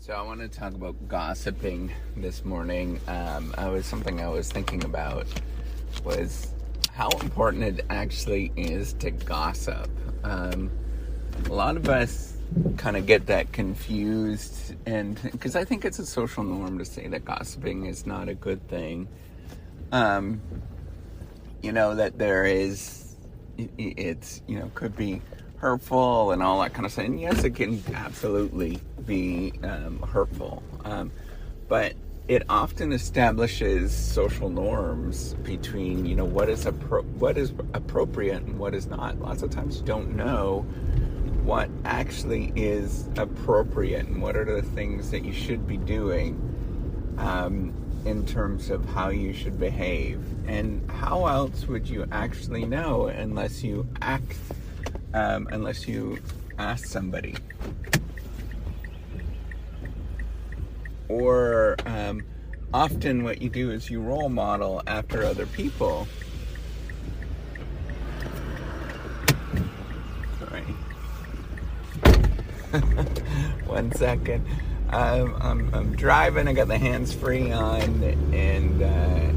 So I want to talk about gossiping this morning. Something I was thinking about was how important it actually is to gossip. A lot of us kind of get that confused, and because I think it's a social norm to say that gossiping is not a good thing. That there is, it's could be hurtful and all that kind of stuff. And yes, it can absolutely be hurtful, but it often establishes social norms between what is appropriate and what is not. Lots of times you don't know what actually is appropriate and what are the things that you should be doing in terms of how you should behave. And how else would you actually know unless you ask somebody? Or often what you do is you role model after other people. Sorry. 1 second. I'm driving, I got the hands free on, and I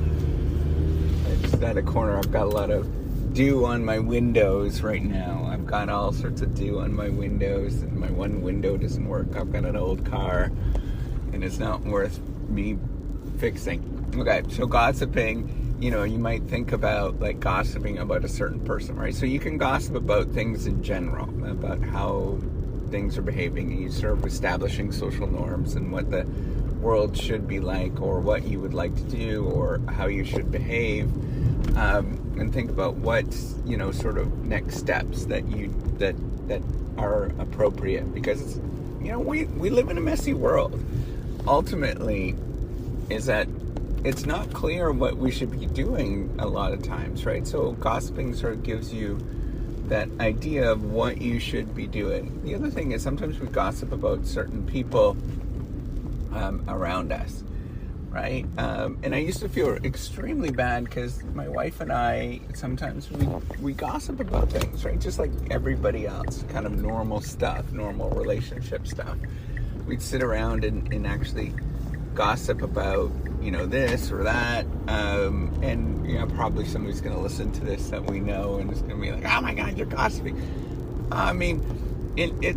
just at a corner. I've got a lot of dew on my windows right now. I've got all sorts of dew on my windows, and my one window doesn't work. I've got an old car, and it's not worth me fixing. Okay, so gossiping, you might think about like gossiping about a certain person, right? So you can gossip about things in general, about how things are behaving, and you sort of establishing social norms and what the world should be like, or what you would like to do, or how you should behave, and think about what sort of next steps that are appropriate, because we live in a messy world. Ultimately, is that it's not clear what we should be doing a lot of times, right? So gossiping sort of gives you that idea of what you should be doing. The other thing is sometimes we gossip about certain people around us, right? And I used to feel extremely bad because my wife and I, sometimes we gossip about things, right? Just like everybody else, kind of normal stuff, normal relationship stuff. We'd sit around and actually gossip about this or that, and probably somebody's going to listen to this that we know, and it's going to be like, oh my god, you're gossiping. I mean, it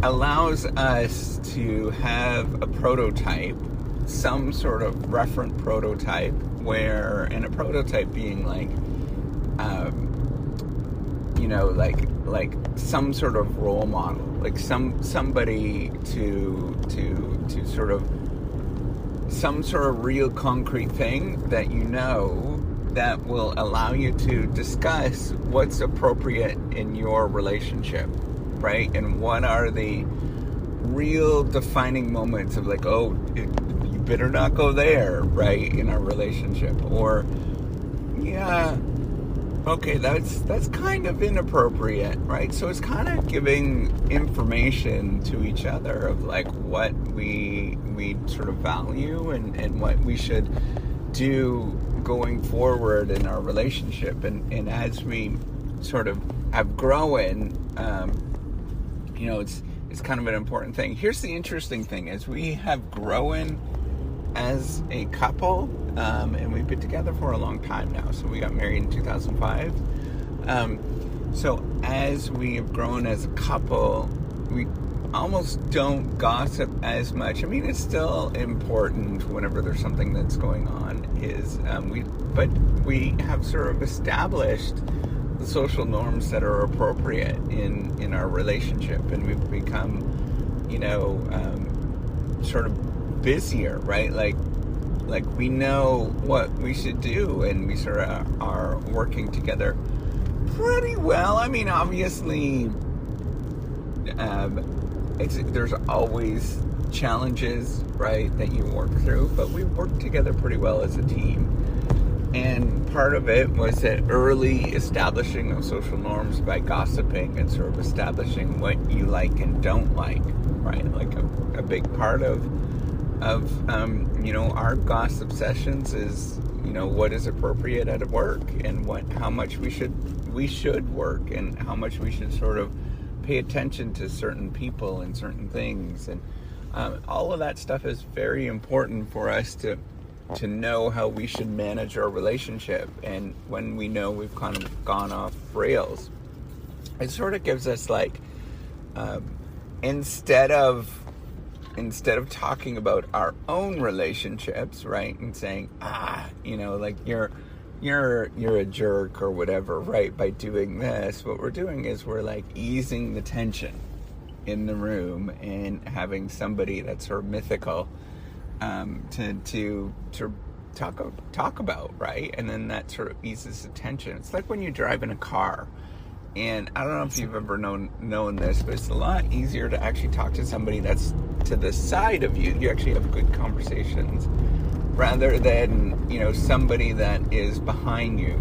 allows us to have a prototype, some sort of referent prototype, and a prototype being like some sort of role model, like somebody to sort of some sort of real concrete thing that that will allow you to discuss what's appropriate in your relationship, right? And what are the real defining moments of like, oh, you better not go there, right, in our relationship. Or, yeah, okay, that's kind of inappropriate, right? So it's kind of giving information to each other of like what we sort of value and what we should do going forward in our relationship. And as we sort of have grown, it's kind of an important thing. Here's the interesting thing: as we have grown as a couple, and we've been together for a long time now. So we got married in 2005. So as we have grown as a couple, we almost don't gossip as much. I mean, it's still important whenever there's something that's going on. But we have sort of established the social norms that are appropriate in our relationship, and we've become, sort of busier, right? Like we know what we should do, and we sort of are working together pretty well. I mean, obviously, there's always challenges, right, that you work through, but we work together pretty well as a team. And part of it was that early establishing of social norms by gossiping and sort of establishing what you like and don't like, right? Like a big part of our gossip sessions is what is appropriate at work, and how much we should work, and how much we should sort of pay attention to certain people and certain things. And All of that stuff is very important for us to know how we should manage our relationship. And when we know we've kind of gone off rails, it sort of gives us like, instead of talking about our own relationships, right, and saying, like you're a jerk or whatever, right, by doing this, what we're doing is we're like easing the tension in the room and having somebody that's sort of mythical to talk about, right? And then that sort of eases the tension. It's like when you drive in a car, and I don't know if you've ever known this, but it's a lot easier to actually talk to somebody that's to the side of you. You actually have good conversations rather than, somebody that is behind you.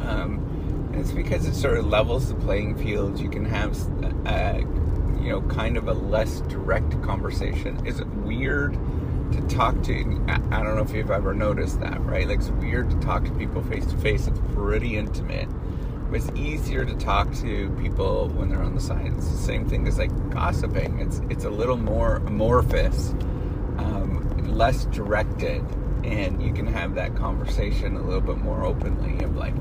And it's because it sort of levels the playing field. You can have, kind of a less direct conversation. Is it weird to talk to? I don't know if you've ever noticed that, right? Like, it's weird to talk to people face to face. It's pretty intimate. It's easier to talk to people when they're on the side. It's the same thing as like gossiping. It's a little more amorphous, less directed, and you can have that conversation a little bit more openly of like,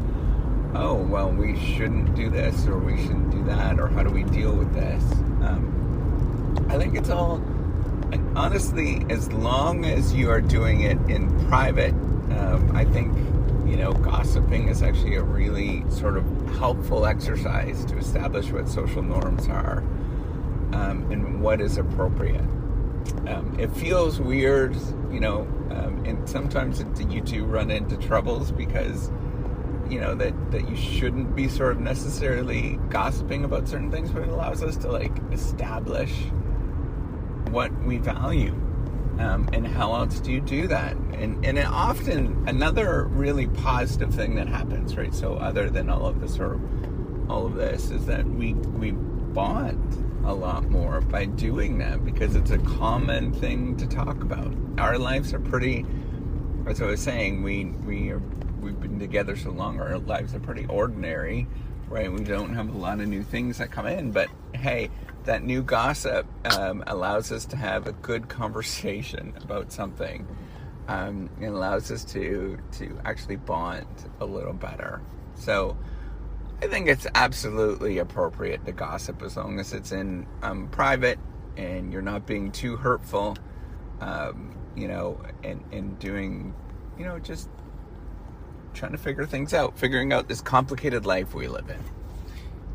oh, well, we shouldn't do this or we shouldn't do that, or how do we deal with this? I think it's all, honestly, as long as you are doing it in private, I think, gossiping is actually a really sort of helpful exercise to establish what social norms are, and what is appropriate. It feels weird, and sometimes you do run into troubles because, that you shouldn't be sort of necessarily gossiping about certain things, but it allows us to like establish what we value. And how else do you do that? And it often, another really positive thing that happens, right? So other than all of this is that we bond a lot more by doing that, because it's a common thing to talk about. Our lives are pretty, as I was saying, we've been together so long, our lives are pretty ordinary, right? We don't have a lot of new things that come in, but hey, that new gossip allows us to have a good conversation about something. It allows us to actually bond a little better. So I think it's absolutely appropriate to gossip as long as it's in private and you're not being too hurtful, and doing, just trying to figuring out this complicated life we live in.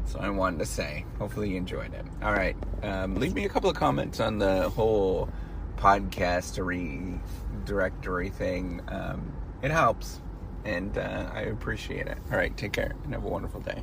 So I wanted to say, hopefully you enjoyed it. All right. Leave me a couple of comments on the whole podcastery directory thing. It helps, and I appreciate it. All right. Take care and have a wonderful day.